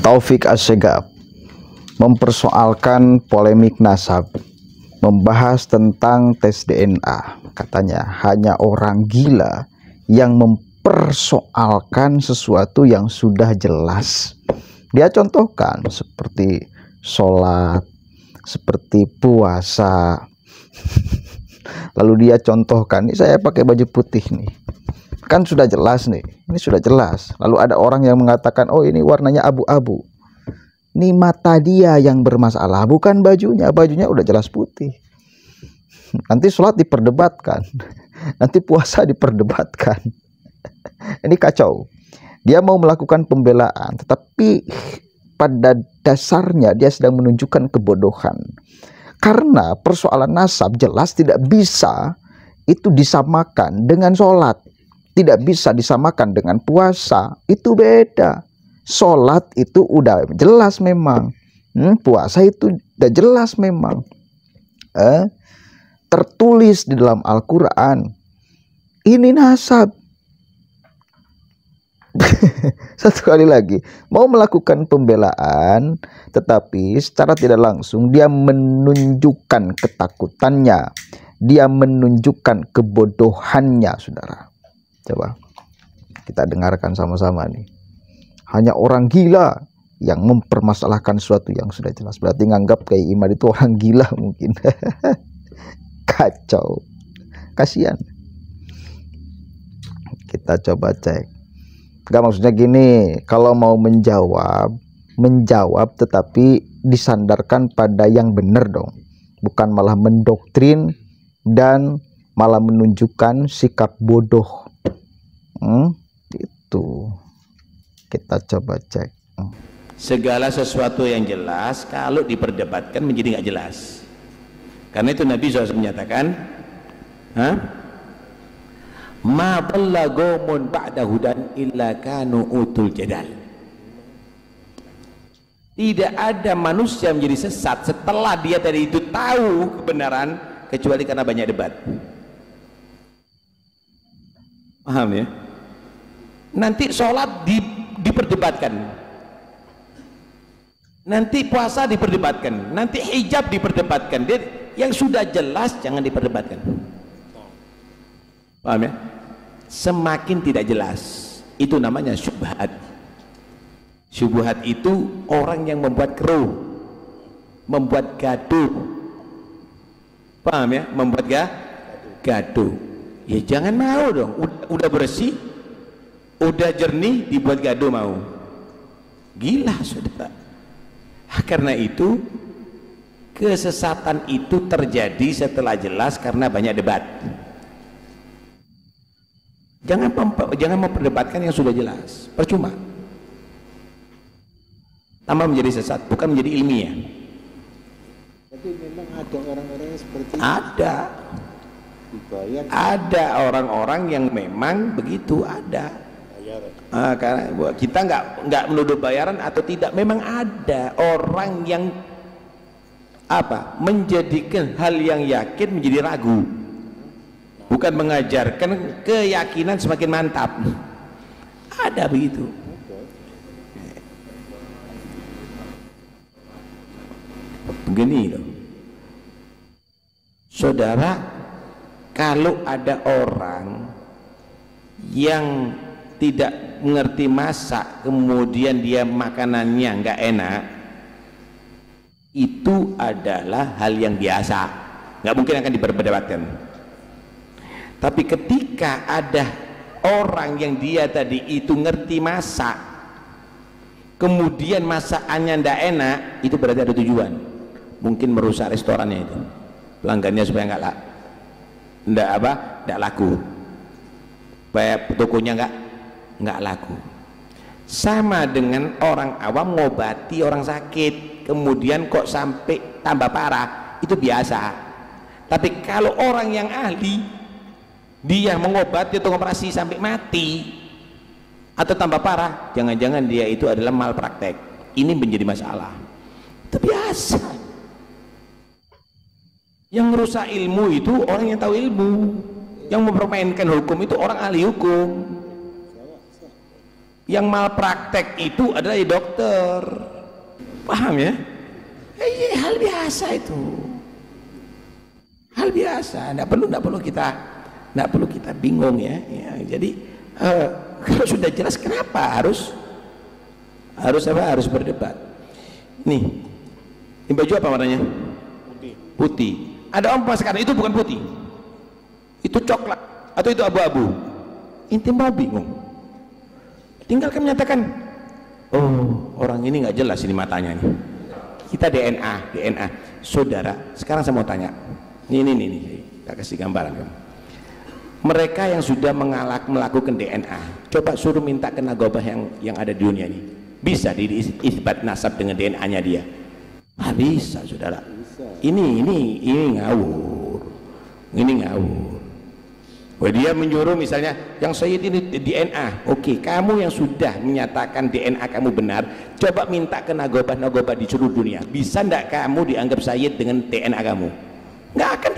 Taufik Assegaf mempersoalkan polemik nasab, membahas tentang tes DNA. Katanya hanya orang gila yang mempersoalkan sesuatu yang sudah jelas. Dia contohkan seperti sholat, seperti puasa. Lalu dia contohkan, ini saya pakai baju putih nih, kan sudah jelas nih, ini sudah jelas. Lalu ada orang yang mengatakan, oh ini warnanya abu-abu, ini mata dia yang bermasalah, bukan bajunya. Bajunya udah jelas putih. Nanti sholat diperdebatkan, nanti puasa diperdebatkan. Ini kacau. Dia mau melakukan pembelaan, tetapi pada dasarnya dia sedang menunjukkan kebodohan. Karena persoalan nasab jelas tidak bisa itu disamakan dengan sholat, tidak bisa disamakan dengan puasa, itu beda. Sholat itu udah jelas memang, puasa itu udah jelas memang, tertulis di dalam Al-Quran. Ini nasab. Satu kali lagi, mau melakukan pembelaan, tetapi secara tidak langsung dia menunjukkan ketakutannya, dia menunjukkan kebodohannya, saudara. Coba kita dengarkan sama-sama nih. Hanya orang gila yang mempermasalahkan sesuatu yang sudah jelas. Berarti nganggap kayak Imad itu orang gila mungkin. Kacau, kasihan. Kita coba cek. Enggak, maksudnya gini, kalau mau menjawab tetapi disandarkan pada yang benar dong, bukan malah mendoktrin dan malah menunjukkan sikap bodoh. Itu kita coba cek. Segala sesuatu yang jelas kalau diperdebatkan menjadi nggak jelas. Karena itu Nabi SAW menyatakan, ma dhalla qaumun ba'da hudan illa kanu utul jadal. Tidak ada manusia menjadi sesat setelah dia tadi itu tahu kebenaran kecuali karena banyak debat. Paham ya? Nanti sholat diperdebatkan, nanti puasa diperdebatkan, nanti hijab diperdebatkan. Yang sudah jelas jangan diperdebatkan. Paham ya? Semakin tidak jelas, itu namanya syubhat. Syubhat itu orang yang membuat keruh, membuat gaduh. Paham ya? Membuat gaduh. Ya jangan mau dong, udah bersih, udah jernih dibuat gaduh mau. Gila saudara. Karena itu kesesatan itu terjadi setelah jelas karena banyak debat. Jangan memperdebatkan yang sudah jelas, percuma. Tambah menjadi sesat, bukan menjadi ilmiah. Tapi memang ada orang-orang yang seperti itu. Ada orang-orang yang memang begitu, ada. Karena kita nggak menuduh bayaran atau tidak, memang ada orang yang menjadikan hal yang yakin menjadi ragu, bukan mengajarkan keyakinan semakin mantap. Ada begitu. Begini loh saudara, kalau ada orang yang tidak mengerti masak kemudian dia makanannya nggak enak, itu adalah hal yang biasa, nggak mungkin akan diperdebatkan. Tapi ketika ada orang yang dia tadi itu ngerti masak, kemudian masakannya ndak enak, itu berarti ada tujuan, mungkin merusak restorannya itu, pelanggannya supaya ndak laku, supaya tokonya nggak laku. Sama dengan orang awam ngobati orang sakit, kemudian kok sampai tambah parah, itu biasa. Tapi kalau orang yang ahli, dia mengobati atau operasi sampai mati atau tambah parah, jangan-jangan dia itu adalah malpraktek. Ini menjadi masalah. Itu biasa. Yang merusak ilmu itu orang yang tahu ilmu, yang mempermainkan hukum itu orang ahli hukum. Yang malpraktek itu adalah dokter. Paham ya? Hal biasa itu. Hal biasa, tidak perlu kita bingung ya. Jadi kalau sudah jelas kenapa harus berdebat. Nih, ini baju apa warnanya? Putih. Ada orang sekarang itu bukan putih, itu coklat atau itu abu-abu. Inti mau bingung. Tinggal kan menyatakan, oh orang ini nggak jelas ini matanya nih. Kita DNA. Saudara, sekarang saya mau tanya. Ini, tak kasih gambaran kamu. Mereka yang sudah melakukan DNA, coba suruh minta ke nagobah yang ada di dunia ini, bisa diisbat nasab dengan DNA-nya dia? Nggak bisa, saudara. Ini ngawur. Wah, dia menyuruh misalnya yang Sayyid ini DNA. Oke, kamu yang sudah menyatakan DNA kamu benar, coba minta ke nagobah di seluruh dunia. Bisa ndak kamu dianggap Sayyid dengan DNA kamu? Nggak akan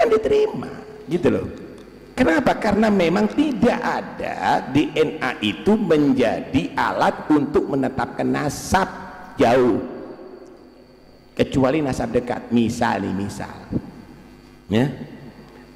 diterima, gitu loh. Kenapa? Karena memang tidak ada DNA itu menjadi alat untuk menetapkan nasab jauh, kecuali nasab dekat. Misal ya,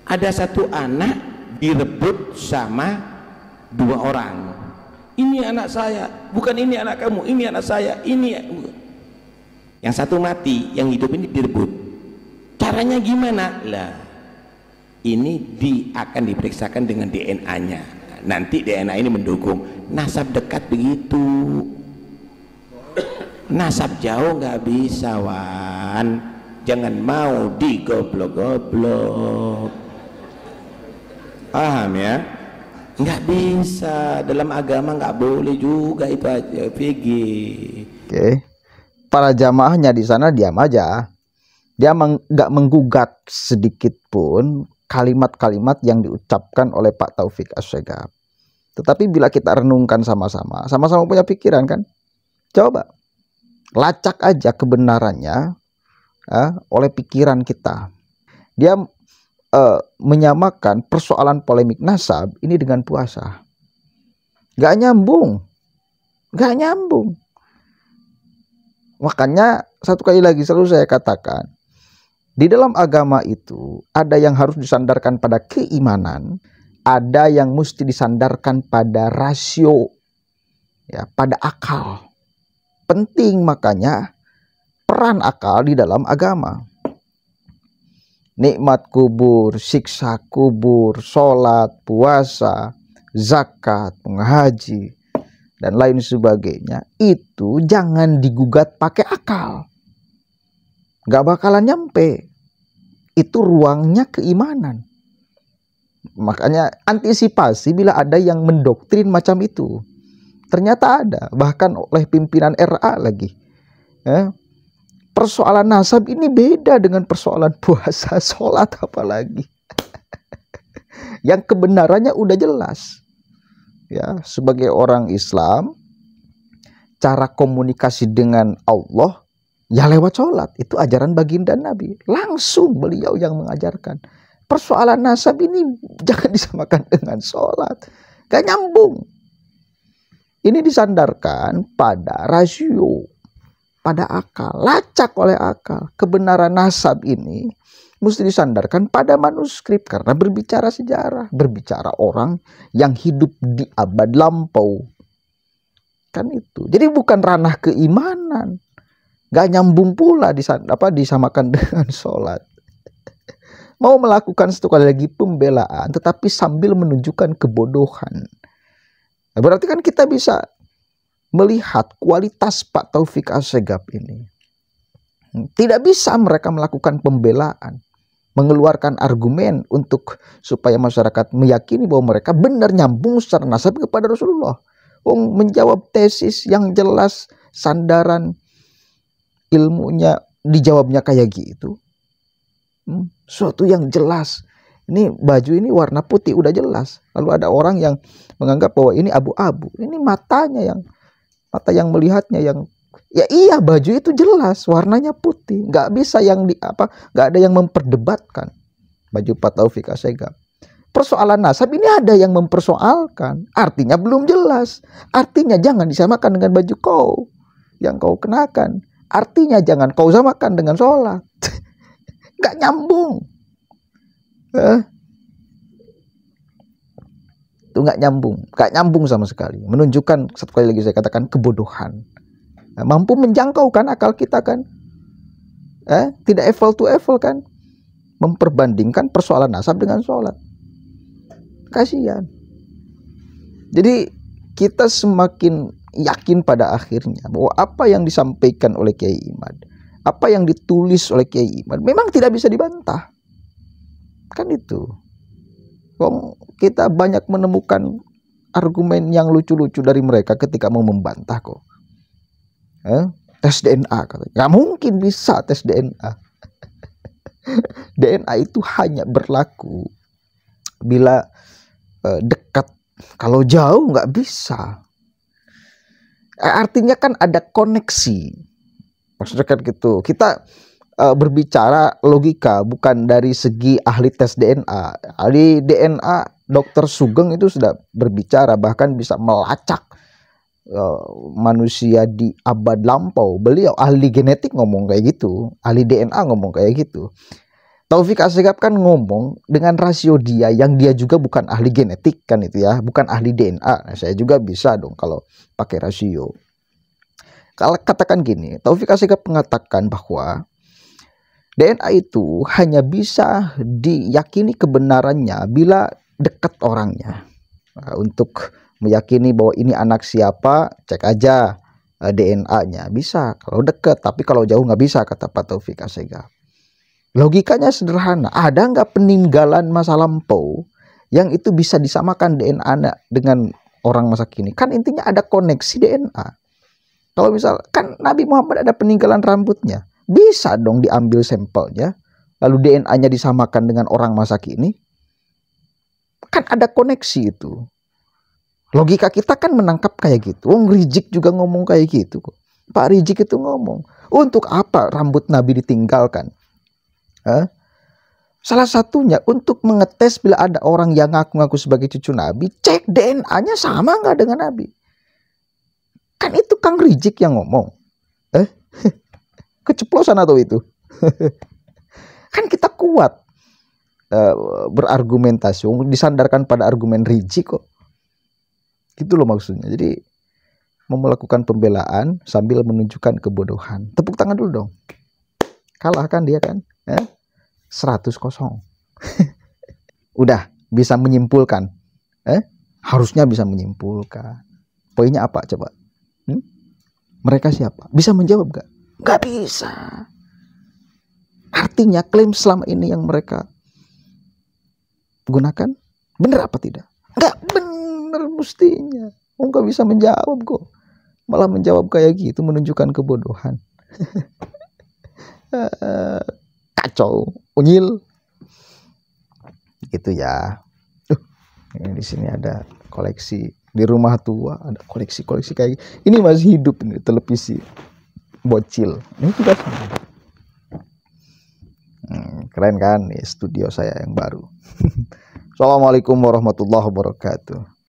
ada satu anak direbut sama dua orang. Ini anak saya, bukan ini anak kamu, ini anak saya, ini. Yang satu mati, yang hidup ini direbut. Caranya gimana? Lah, ini akan diperiksakan dengan DNA-nya. Nanti DNA ini mendukung. Nasab dekat begitu. Nasab jauh nggak bisa, Wan. Jangan mau digoblok-goblok. Paham ya? Nggak bisa. Dalam agama nggak boleh juga itu aja. VG. Oke. Para jamaahnya di sana diam aja. Dia nggak menggugat sedikit pun kalimat-kalimat yang diucapkan oleh Pak Taufik As-Segaf. Tetapi bila kita renungkan sama-sama punya pikiran kan, coba lacak aja kebenarannya oleh pikiran kita. Dia menyamakan persoalan polemik nasab ini dengan puasa. Gak nyambung. Makanya satu kali lagi selalu saya katakan, di dalam agama itu ada yang harus disandarkan pada keimanan, ada yang mesti disandarkan pada rasio, ya, pada akal. Penting makanya peran akal di dalam agama. Nikmat kubur, siksa kubur, sholat, puasa, zakat, menghaji, dan lain sebagainya, itu jangan digugat pakai akal. Gak bakalan nyampe. Itu ruangnya keimanan. Makanya antisipasi bila ada yang mendoktrin macam itu. Ternyata ada, bahkan oleh pimpinan RA lagi. Persoalan nasab ini beda dengan persoalan puasa, sholat apalagi. Yang kebenarannya udah jelas. Ya, sebagai orang Islam, cara komunikasi dengan Allah ya lewat sholat. Itu ajaran baginda Nabi. Langsung beliau yang mengajarkan. Persoalan nasab ini jangan disamakan dengan sholat. Gak nyambung. Ini disandarkan pada rasio, pada akal. Lacak oleh akal. Kebenaran nasab ini mesti disandarkan pada manuskrip. Karena berbicara sejarah. Berbicara orang yang hidup di abad lampau. Kan itu. Jadi bukan ranah keimanan. Gak nyambung pula disamakan dengan sholat. Mau melakukan satu kali lagi pembelaan, tetapi sambil menunjukkan kebodohan. Berarti kan kita bisa melihat kualitas Pak Taufik As-Segaf ini. Tidak bisa mereka melakukan pembelaan, mengeluarkan argumen untuk supaya masyarakat meyakini bahwa mereka benar nyambung secara nasab kepada Rasulullah. Menjawab tesis yang jelas, sandaran ilmunya dijawabnya kayak gitu. Suatu yang jelas. Ini baju ini warna putih udah jelas. Lalu ada orang yang menganggap bahwa ini abu-abu. Ini mata yang melihatnya yang ya iya, baju itu jelas warnanya putih. Nggak bisa nggak ada yang memperdebatkan baju Pak Taufik As-Segaf. persoalan nasab ini ada yang mempersoalkan. Artinya belum jelas. Artinya jangan disamakan dengan baju kau yang kau kenakan. Artinya jangan kau samakan dengan sholat. Gak nyambung. Itu gak nyambung sama sekali. Menunjukkan, satu kali lagi saya katakan, kebodohan. Mampu menjangkau kan akal kita kan. Tidak apple to apple kan. Memperbandingkan persoalan nasab dengan sholat. Kasihan. Jadi kita semakin yakin pada akhirnya bahwa apa yang disampaikan oleh Kiai Imad, apa yang ditulis oleh Kiai Imad memang tidak bisa dibantah. Kan itu. Kita banyak menemukan argumen yang lucu-lucu dari mereka ketika mau membantah kok. Tes DNA katanya. Nggak mungkin bisa tes DNA. DNA itu hanya berlaku bila dekat. Kalau jauh nggak bisa. Artinya kan ada koneksi. Maksudnya kan gitu. Kita berbicara logika, bukan dari segi ahli tes DNA. Ahli DNA Dr. Sugeng itu sudah berbicara, bahkan bisa melacak manusia di abad lampau. Beliau ahli genetik ngomong kayak gitu, ahli DNA ngomong kayak gitu. Taufik Assegaf kan ngomong dengan rasio dia yang dia juga bukan ahli genetik kan itu ya, bukan ahli DNA. Nah, saya juga bisa dong kalau pakai rasio. Kalau katakan gini, Taufik Assegaf mengatakan bahwa DNA itu hanya bisa diyakini kebenarannya bila dekat orangnya. Nah, untuk meyakini bahwa ini anak siapa, cek aja DNA-nya. Bisa kalau dekat, tapi kalau jauh nggak bisa, kata Pak Taufik Assegaf. Logikanya sederhana. Ada nggak peninggalan masa lampau yang itu bisa disamakan DNA dengan orang masa kini? Kan intinya ada koneksi DNA. Kalau misal kan Nabi Muhammad ada peninggalan rambutnya, bisa dong diambil sampelnya, lalu DNA-nya disamakan dengan orang masa kini. Kan ada koneksi itu. Logika kita kan menangkap kayak gitu. Rizik juga ngomong kayak gitu kok. Pak Rizik itu ngomong, untuk apa rambut Nabi ditinggalkan? Salah satunya untuk mengetes bila ada orang yang ngaku-ngaku sebagai cucu Nabi, cek DNA-nya sama nggak dengan Nabi. Kan itu Kang Rizik yang ngomong. Keceplosan atau itu? Kan kita kuat berargumentasi, disandarkan pada argumen Rizik kok. Gitu loh maksudnya. Jadi melakukan pembelaan sambil menunjukkan kebodohan. Tepuk tangan dulu dong. Kalah kan dia kan? 100-0. Udah bisa menyimpulkan. Harusnya bisa menyimpulkan. Poinnya apa coba? Mereka siapa? Bisa menjawab gak? Gak bisa. Artinya klaim selama ini yang mereka gunakan benar apa tidak? Gak benar mestinya. Gak bisa menjawab kok. Malah menjawab kayak gitu menunjukkan kebodohan. Kacau, unyil, gitu ya. Ini di sini ada koleksi di rumah tua, ada koleksi kayak ini masih hidup ini televisi bocil. Ini juga sama. Keren kan nih studio saya yang baru. Assalamualaikum warahmatullahi wabarakatuh.